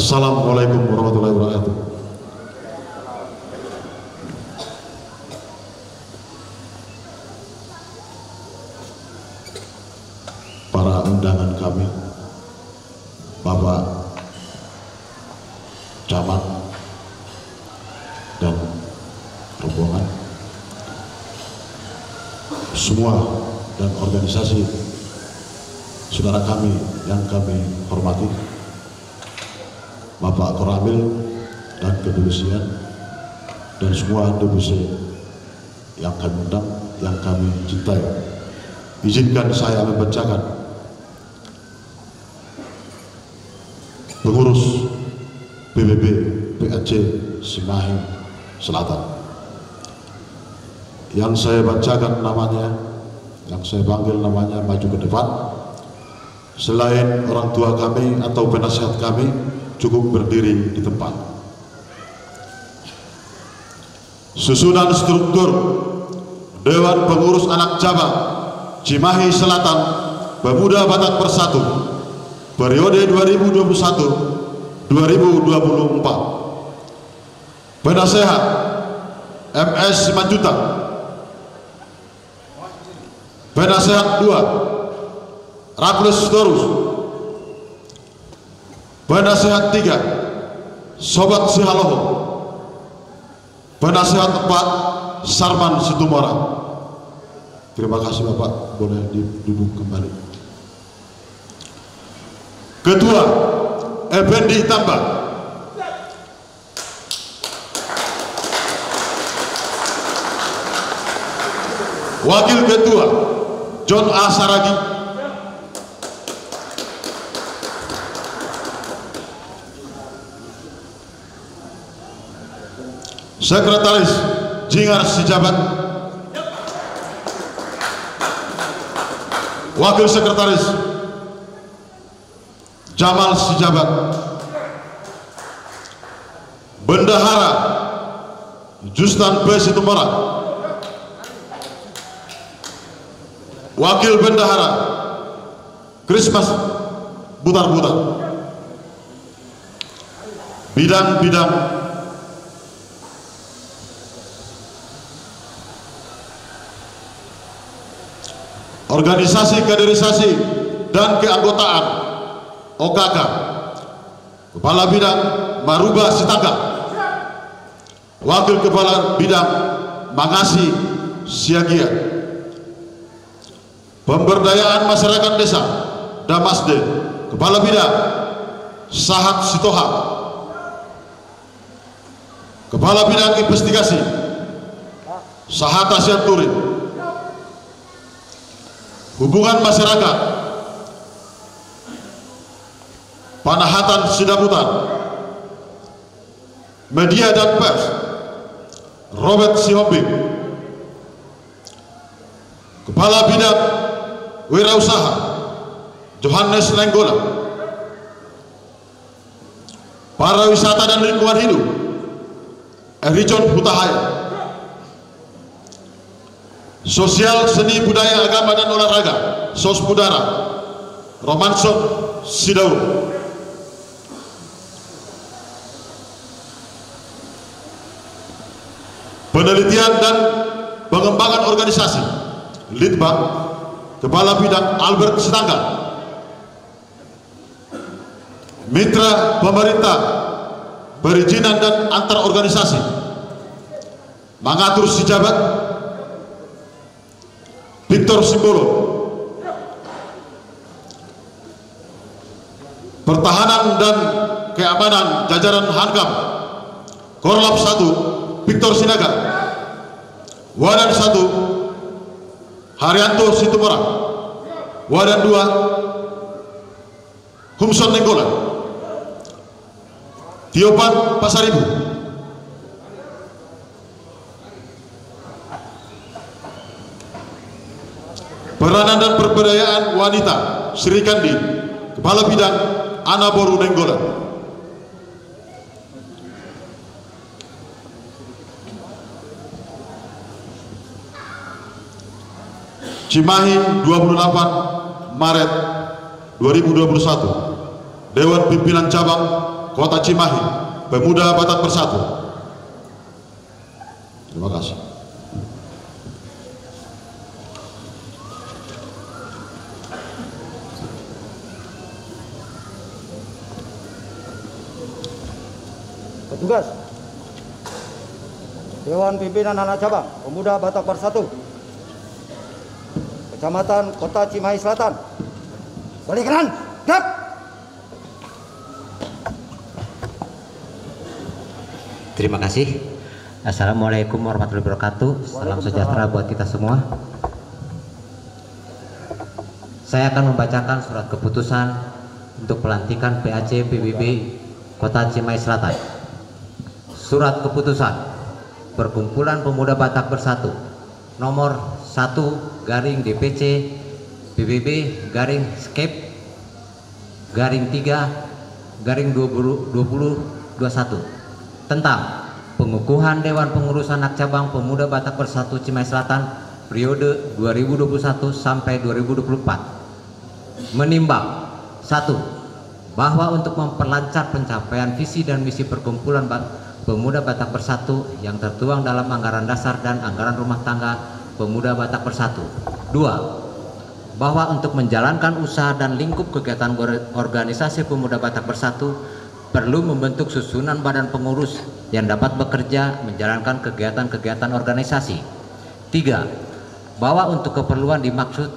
Assalamualaikum warahmatullahi wabarakatuh. Para undangan kami, Bapak Camat dan rombongan, semua dan organisasi saudara kami yang kami hormati, Bapak Koramil dan kepolisian dan semua DPC yang kami undang, yang kami cintai. Izinkan saya membacakan pengurus PBB PAC Cimahi Selatan. Yang saya bacakan namanya, yang saya panggil namanya maju ke depan. Selain orang tua kami atau penasihat kami, cukup berdiri di tempat. Susunan struktur Dewan Pengurus Anak Cabang Cimahi Selatan Pemuda Batak Bersatu periode 2021-2024. Penasehat MS Simanjuntak. Penasehat 2 Raffles Torus. Penasehat 3 Sobat Sihaloho. Penasehat 4 Sarman Situmora. Terima kasih Bapak, boleh duduk kembali. Ketua Effendi Tambak. Wakil Ketua John A. Saragi. Sekretaris Jingar Sijabat. Wakil Sekretaris Jamal Sijabat. Bendahara Justan B. Situmora. Wakil Bendahara Christmas Butar-Butar. Bidang-bidang organisasi, kaderisasi dan keanggotaan OKK. Kepala Bidang Maruba Sitangga. Wakil Kepala Bidang Mangasi Siagia. Pemberdayaan Masyarakat Desa Damasde. Kepala Bidang Sahat Sitoha. Kepala Bidang Investigasi Sahata Sianturi. Hubungan Masyarakat Panahatan Sidabutan. Media dan Pers Robert Sihombing. Kepala Bidang Wirausaha Johannes Lenggola. Pariwisata dan Lingkungan Hidup Erijon Hutahaya. Sosial, Seni, Budaya, Agama dan Olahraga Sosbudara Romanson Sidaur. Penelitian dan Pengembangan Organisasi Litbang. Kepala Bidang Albert Sitangga. Mitra Pemerintah Perizinan dan Antar Organisasi Mangatur Sijabat Victor Simbolo. Pertahanan dan Keamanan Jajaran Hankam Korlap 1 Victor Sinaga. Wadan 1 Haryanto Situmora. Wadan 2 Humson Nenggola. Tiopan Pasaribu. Peranan dan Pemberdayaan Wanita Sri Kandi. Kepala Bidang Anaboru Nenggola. Cimahi 28 Maret 2021. Dewan Pimpinan Cabang Kota Cimahi, Pemuda Batak Bersatu. Terima kasih. Petugas Dewan Pimpinan Anak Cabang Pemuda Batak Bersatu Kecamatan Kota Cimahi Selatan, balik kanan, gap. Terima kasih. Assalamualaikum warahmatullahi wabarakatuh. Salam sejahtera buat kita semua. Saya akan membacakan surat keputusan untuk pelantikan PAC PBB Kota Cimahi Selatan. Surat keputusan Perkumpulan Pemuda Batak Bersatu nomor 1/DPC PBB /Skep /3/2021 tentang pengukuhan Dewan Pengurus Anak Cabang Pemuda Batak Bersatu Cimahi Selatan periode 2021 sampai 2024 menimbang 1. Bahwa untuk memperlancar pencapaian visi dan misi Perkumpulan Pemuda Batak Bersatu yang tertuang dalam anggaran dasar dan anggaran rumah tangga Pemuda Batak Bersatu. 2. Bahwa untuk menjalankan usaha dan lingkup kegiatan organisasi Pemuda Batak Bersatu perlu membentuk susunan badan pengurus yang dapat bekerja menjalankan kegiatan-kegiatan organisasi. 3. Bahwa untuk keperluan dimaksud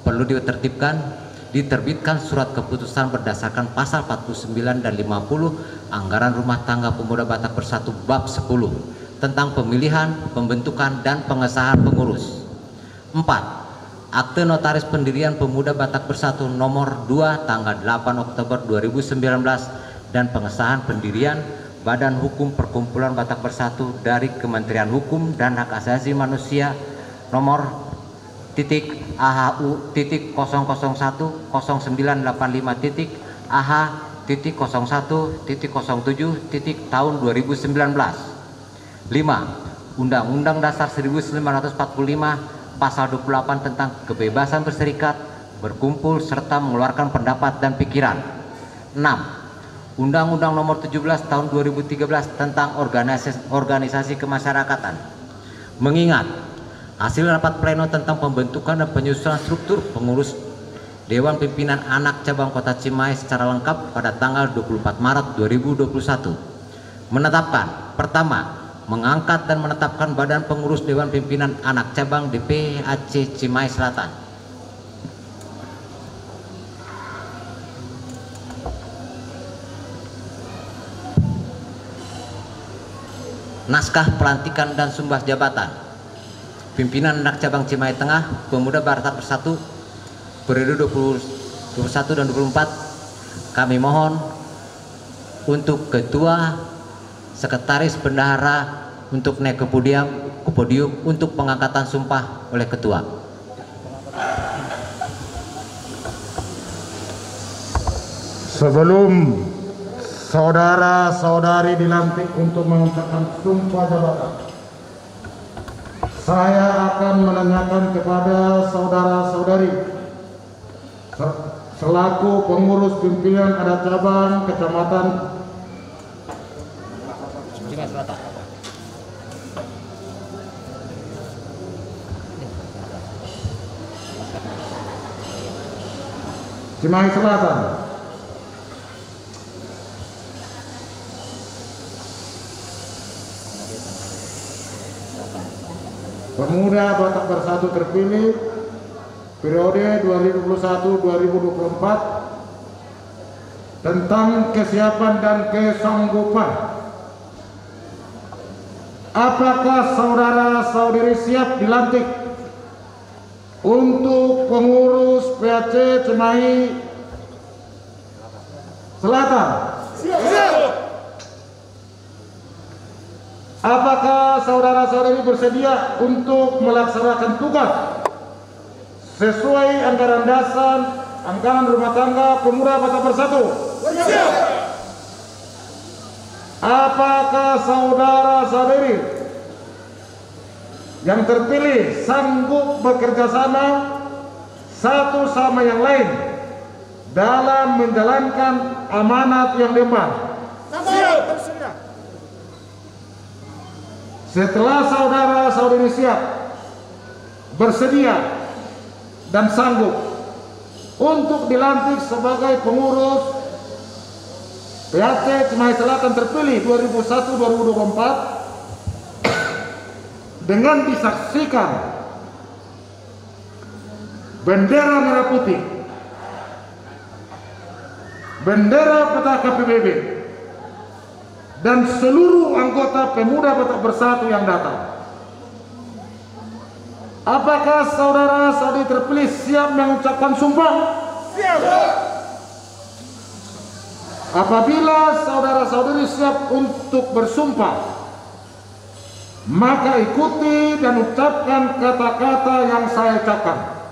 perlu diterbitkan surat keputusan berdasarkan pasal 49 dan 50 Anggaran Rumah Tangga Pemuda Batak Bersatu bab 10 tentang pemilihan, pembentukan, dan pengesahan pengurus. 4. Akte Notaris Pendirian Pemuda Batak Bersatu nomor 2 tanggal 8 Oktober 2019 dan pengesahan pendirian Badan Hukum Perkumpulan Batak Bersatu dari Kementerian Hukum dan Hak Asasi Manusia nomor AHU.01.0985.AH.01.07 tahun 2019. 5. Undang-Undang Dasar 1945 Pasal 28 tentang kebebasan berserikat, berkumpul, serta mengeluarkan pendapat dan pikiran. 6. Undang-Undang Nomor 17 Tahun 2013 tentang organisasi kemasyarakatan. Mengingat hasil rapat pleno tentang pembentukan dan penyusunan struktur pengurus Dewan Pimpinan Anak Cabang Kota Cimahi secara lengkap pada tanggal 24 Maret 2021 menetapkan: pertama, mengangkat dan menetapkan Badan Pengurus Dewan Pimpinan Anak Cabang DPAC Cimahi Selatan. Naskah pelantikan dan sumpah jabatan Pimpinan Anak Cabang Cimahi Tengah Pemuda Batak Bersatu periode 2021 dan 2024 kami mohon untuk Ketua, Sekretaris, Bendahara untuk naik ke podium untuk pengangkatan sumpah oleh Ketua. Sebelum saudara-saudari dilantik untuk mengucapkan sumpah jabatan, saya akan menanyakan kepada saudara-saudari selaku pengurus pimpinan adat cabang Kecamatan Cimahi Selatan, Pemuda Batak Bersatu terpilih periode 2021-2024 tentang kesiapan dan kesanggupan. Apakah saudara-saudari siap dilantik untuk pengurus PAC Cimahi Selatan? Siap. Apakah saudara-saudari bersedia untuk melaksanakan tugas sesuai anggaran dasar, anggaran rumah tangga Pemuda Batak Bersatu? Siap. Apakah saudara-saudari yang terpilih sanggup bekerja sama satu sama yang lain dalam menjalankan amanat yang diemban? Setelah saudara-saudari siap, bersedia, dan sanggup untuk dilantik sebagai pengurus PAC Cimahi Selatan terpilih 2001-2024 dengan disaksikan bendera merah putih, bendera Petaka PBB, dan seluruh anggota Pemuda Batak Bersatu yang datang. Apakah saudara-saudari terpilih siap mengucapkan sumpah? Siap. Apabila saudara-saudari siap untuk bersumpah, maka ikuti dan ucapkan kata-kata yang saya ucapkan.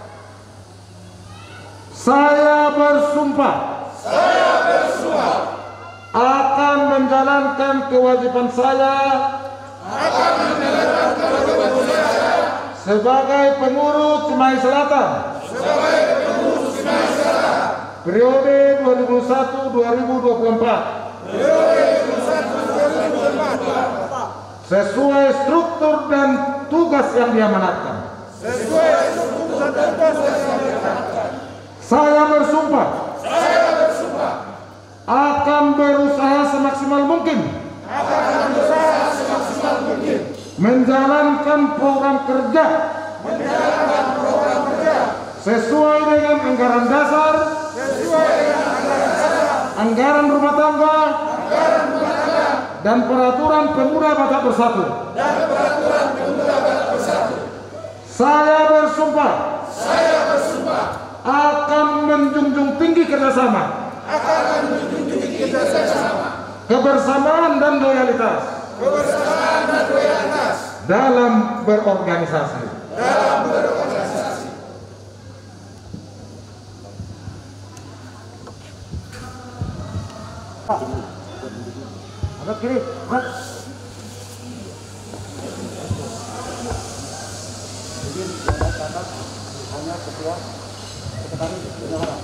Saya bersumpah. Saya bersumpah. Akan menjalankan kewajiban saya. Akan menjalankan kewajiban saya. Sebagai pengurus Cimahi Selatan. Sebagai pengurus Cimahi Selatan. Periode 2001-2024. Periode 2001-2024. Sesuai struktur dan tugas yang diamanatkan. Sesuai struktur dan tugas yang diamanatkan. Saya bersumpah. Saya bersumpah. Akan berusaha semaksimal mungkin. Akan berusaha semaksimal mungkin. Menjalankan program kerja. Menjalankan program kerja. Sesuai dengan anggaran dasar. Sesuai dengan anggaran dasar. Anggaran rumah tangga. Anggaran rumah tangga. Dan peraturan Pemuda Batak Bersatu. Dan peraturan Pemuda Batak Bersatu. Saya bersumpah. Saya bersumpah. Akan menjunjung tinggi kerjasama. Akan menjunjung tinggi kerjasama. Kebersamaan dan loyalitas. Kebersamaan dan loyalitas. Dalam berorganisasi. Dalam berorganisasi. Agak kiri, Mas. Hanya ketua sekretaris bendahara.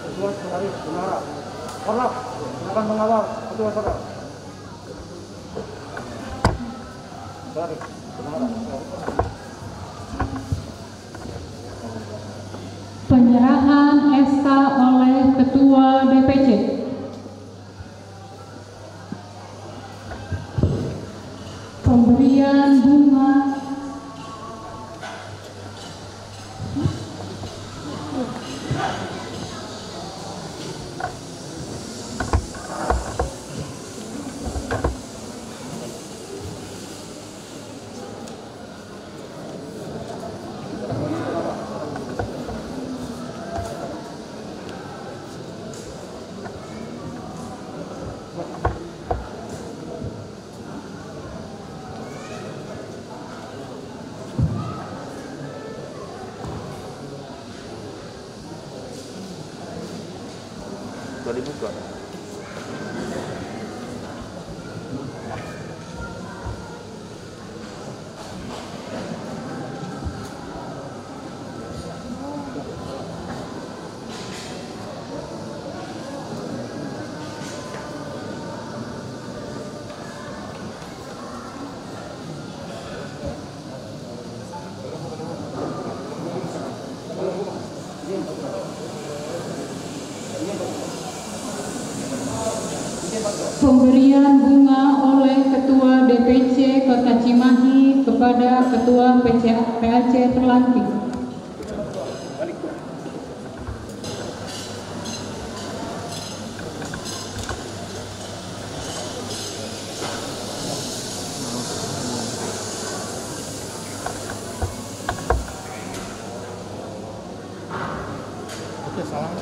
Ketua sekretaris bendahara. Hormat, silakan mengawal ketua saudara. Sekretaris bendahara. Penyerahan SK oleh Ketua DPC. Pemberian bunga. Sudah dibuka. Pemberian bunga oleh Ketua DPC Kota Cimahi kepada Ketua PAC terlantik. Oke, salam.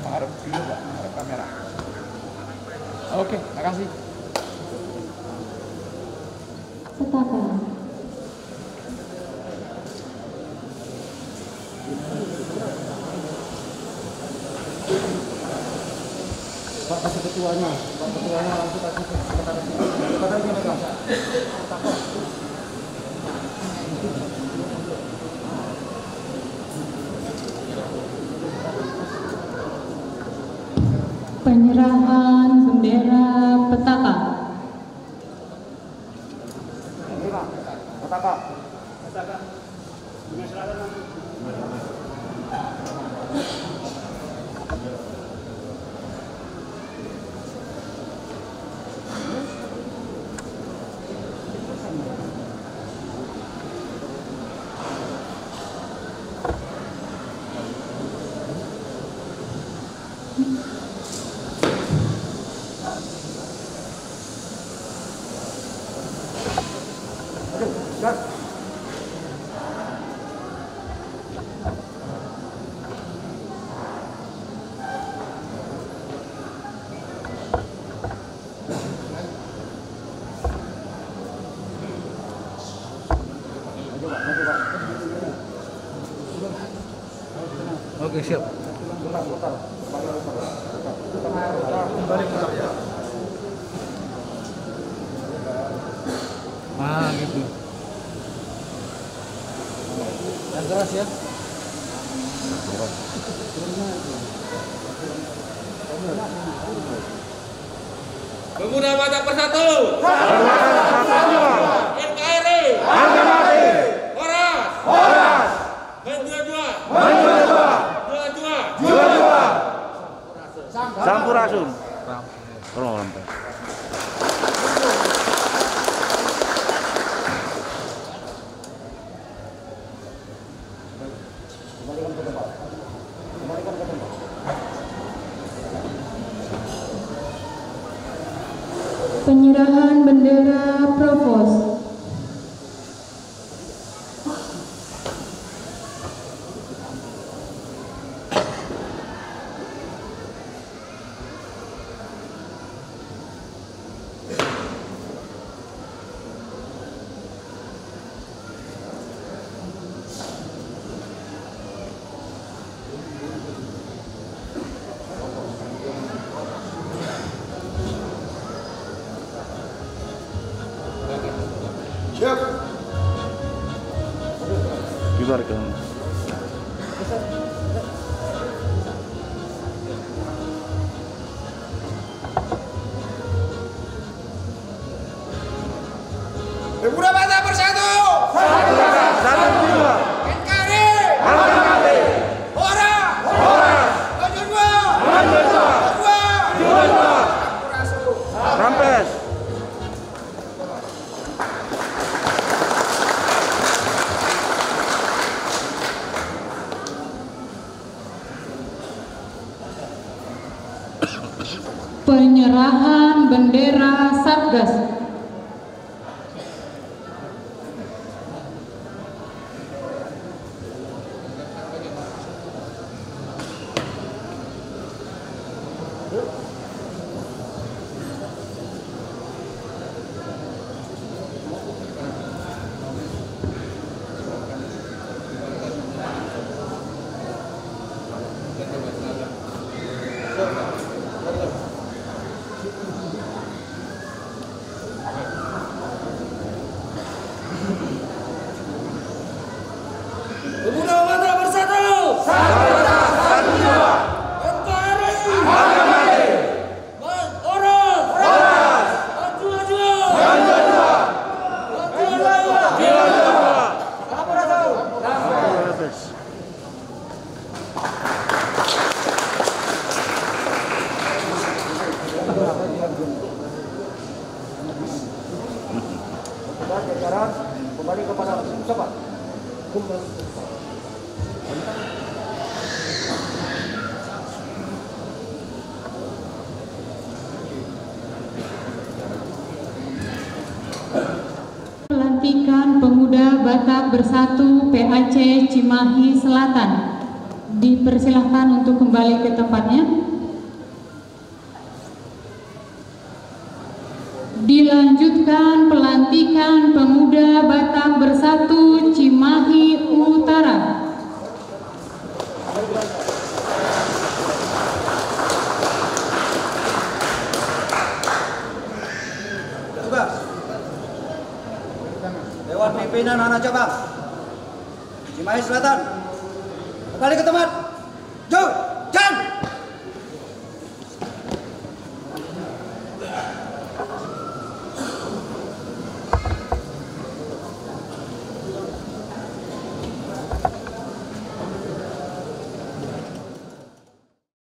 Mengharap dulu, Pak, mengharap kamera. Oke, makasih. Setakan. Pak kasih ketuanya langsung kasih sekretariatnya megang. Penyerahan bendera petaka. Petaka. Gas. Oke, siap. Kembali putar ya. Ah, gitu. Yang keras ya. Pemuda Batak Bersatu. NKRI. Horas. Menjua. Sampurasun. Tolong lampai. Penyerahan bendera Provos. Siap. Kibarkan. Pemuda Batak Bersatu. Satu jiwa. NKRI. Horas. Menjua. Rampes. Penyerahan bendera Satgas. Pemuda Batak Bersatu. NKRI. Horas. Jajaran kembali kepada siapa? Pelantikan Pemuda Batak Bersatu PAC Cimahi Selatan. Dipersilahkan untuk kembali ke tempatnya. Dilanjutkan pelantikan Pemuda Batak Bersatu Cimahi Utara. pimpinan anak cabang Cimahi Selatan. Kembali ke tempat.